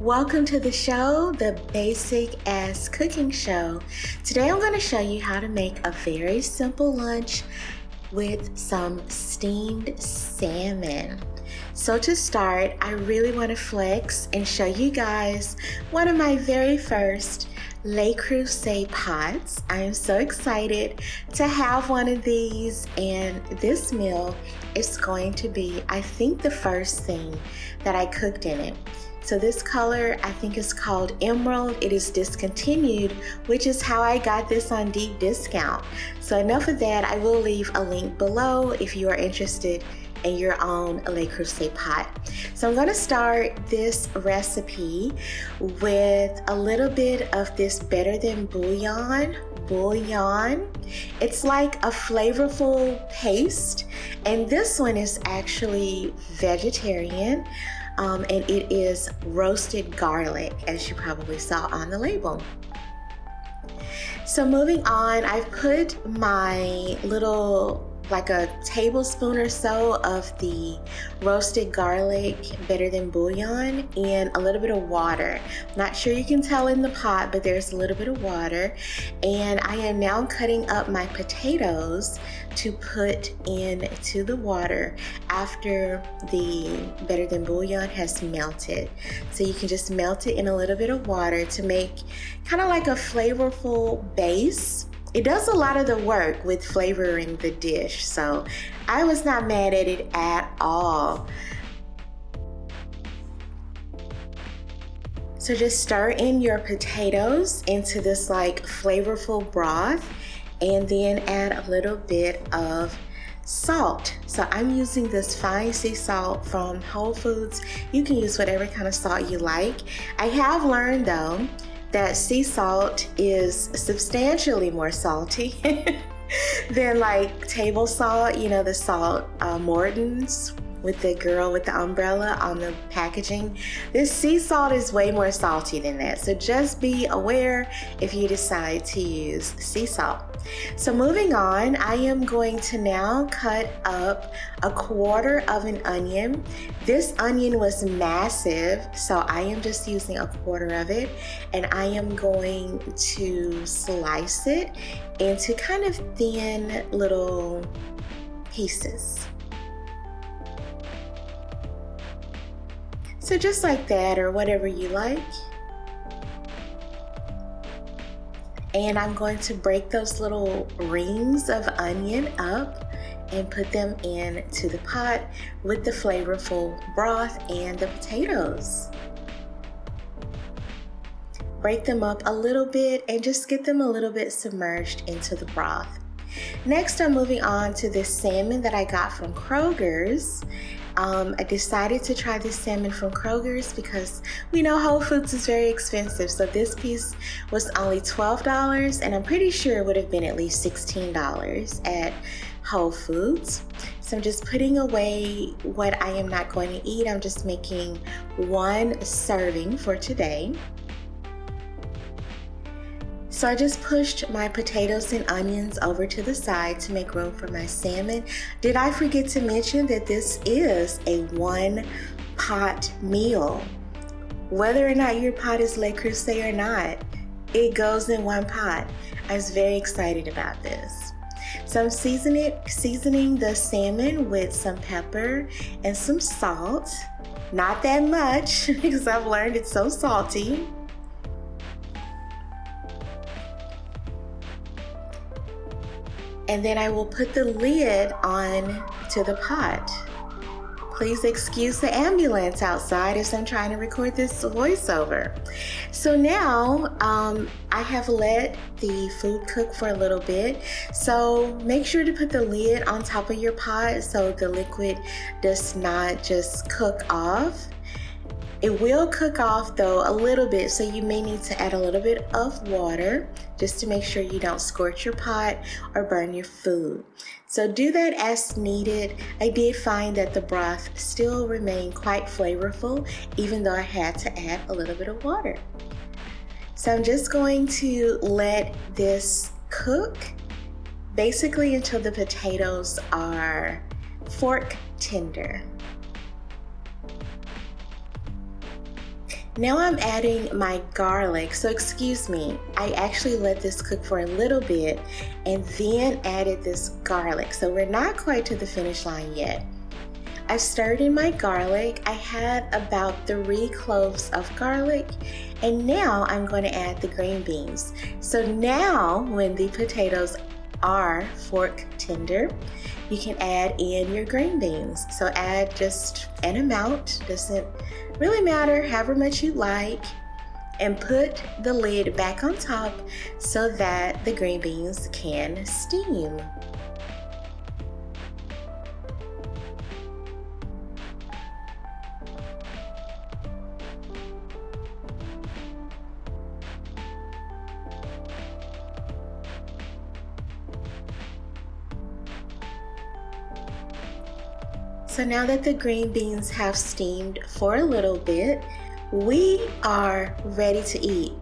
Welcome to the show, the Basic Ass Cooking Show. Today I'm going to show you how to make a very simple lunch with some steamed salmon. So to start, I really want to flex and show you guys one of my very first Le Creuset pots. I am so excited to have one of these, and this meal is going to be, I think, the first thing that I cooked in it. So this color, I think, is called Emerald. It is discontinued, which is how I got this on deep discount. So enough of that. I will leave a link below if you are interested in your own Le Creuset pot. So I'm gonna start this recipe with a little bit of this Better Than Bouillon. It's like a flavorful paste, and this one is actually vegetarian. And it is roasted garlic, as you probably saw on the label. So moving on, I've put my little, like a tablespoon or so of the roasted garlic Better Than Bouillon in a little bit of water. Not sure you can tell in the pot, but there's a little bit of water. And I am now cutting up my potatoes to put into the water after the Better Than Bouillon has melted. So you can just melt it in a little bit of water to make kind of like a flavorful base. It does a lot of the work with flavoring the dish, so I was not mad at it at all. So just stir in your potatoes into this like flavorful broth, and then add a little bit of salt. So I'm using this fine sea salt from Whole Foods. You can use whatever kind of salt you like. I have learned though that sea salt is substantially more salty than like table salt, you know, the salt Morton's with the girl with the umbrella on the packaging. This sea salt is way more salty than that. So just be aware if you decide to use sea salt. So moving on, I am going to now cut up 1/4 of an onion. This onion was massive, so I am just using 1/4 of it, and I am going to slice it into kind of thin little pieces. So just like that, or whatever you like. And I'm going to break those little rings of onion up and put them into the pot with the flavorful broth and the potatoes. Break them up a little bit and just get them a little bit submerged into the broth. Next, I'm moving on to this salmon that I got from Kroger's. I decided to try this salmon from Kroger's because we know Whole Foods is very expensive. So this piece was only $12, and I'm pretty sure it would have been at least $16 at Whole Foods. So I'm just putting away what I am not going to eat. I'm just making one serving for today. So I just pushed my potatoes and onions over to the side to make room for my salmon. Did I forget to mention that this is a one-pot meal? Whether or not your pot is Le Creuset or not, it goes in one pot. I was very excited about this. So I'm seasoning the salmon with some pepper and some salt. Not that much, because I've learned it's so salty. And then I will put the lid on to the pot. Please excuse the ambulance outside as I'm trying to record this voiceover. So now I have let the food cook for a little bit. So make sure to put the lid on top of your pot so the liquid does not just cook off. It will cook off though a little bit, so you may need to add a little bit of water just to make sure you don't scorch your pot or burn your food. So do that as needed. I did find that the broth still remained quite flavorful even though I had to add a little bit of water. So I'm just going to let this cook basically until the potatoes are fork tender. Now I'm adding my garlic. So excuse me, I actually let this cook for a little bit and then added this garlic. So we're not quite to the finish line yet. I stirred in my garlic. I had about 3 cloves of garlic, and now I'm going to add the green beans. So now when the potatoes are fork tender, you can add in your green beans. So add just an amount, doesn't really matter, however much you like, and put the lid back on top so that the green beans can steam. So now that the green beans have steamed for a little bit, we are ready to eat.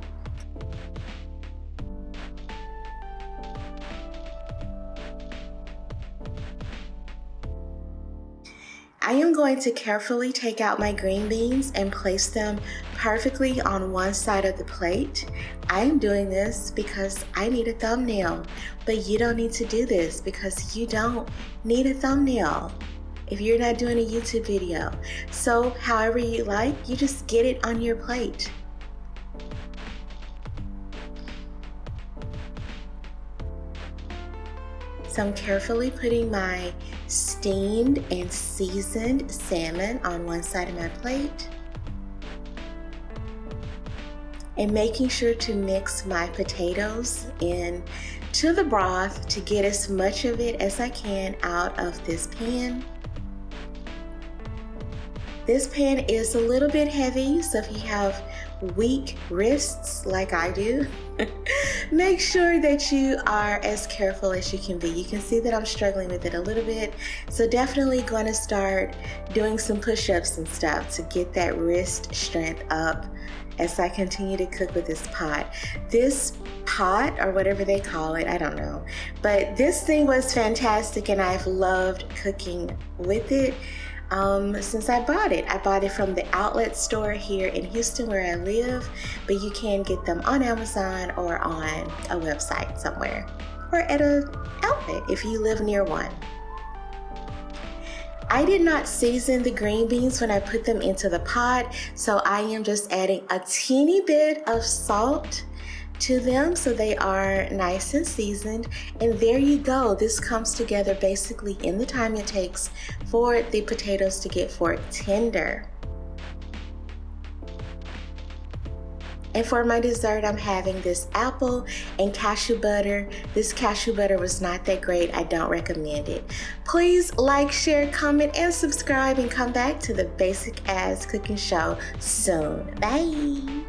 I am going to carefully take out my green beans and place them perfectly on one side of the plate. I am doing this because I need a thumbnail, but you don't need to do this because you don't need a thumbnail if you're not doing a YouTube video. So however you like, you just get it on your plate. So I'm carefully putting my steamed and seasoned salmon on one side of my plate and making sure to mix my potatoes in to the broth to get as much of it as I can out of this pan. This pan is a little bit heavy, so if you have weak wrists like I do, make sure that you are as careful as you can be. You can see that I'm struggling with it a little bit, so definitely going to start doing some push-ups and stuff to get that wrist strength up as I continue to cook with this pot. This pot, or whatever they call it, I don't know, but this thing was fantastic and I've loved cooking with it since I bought it. I bought it from the outlet store here in Houston where I live, but you can get them on Amazon or on a website somewhere, or at an outlet if you live near one. I did not season the green beans when I put them into the pot, so I am just adding a teeny bit of salt to them so they are nice and seasoned, and there you go. This comes together basically in the time it takes for the potatoes to get fork tender. And for my dessert, I'm having this apple and cashew butter. This cashew butter was not that great. I don't recommend it. Please like, share, comment, and subscribe, and come back to the Basic As Cooking Show soon. Bye.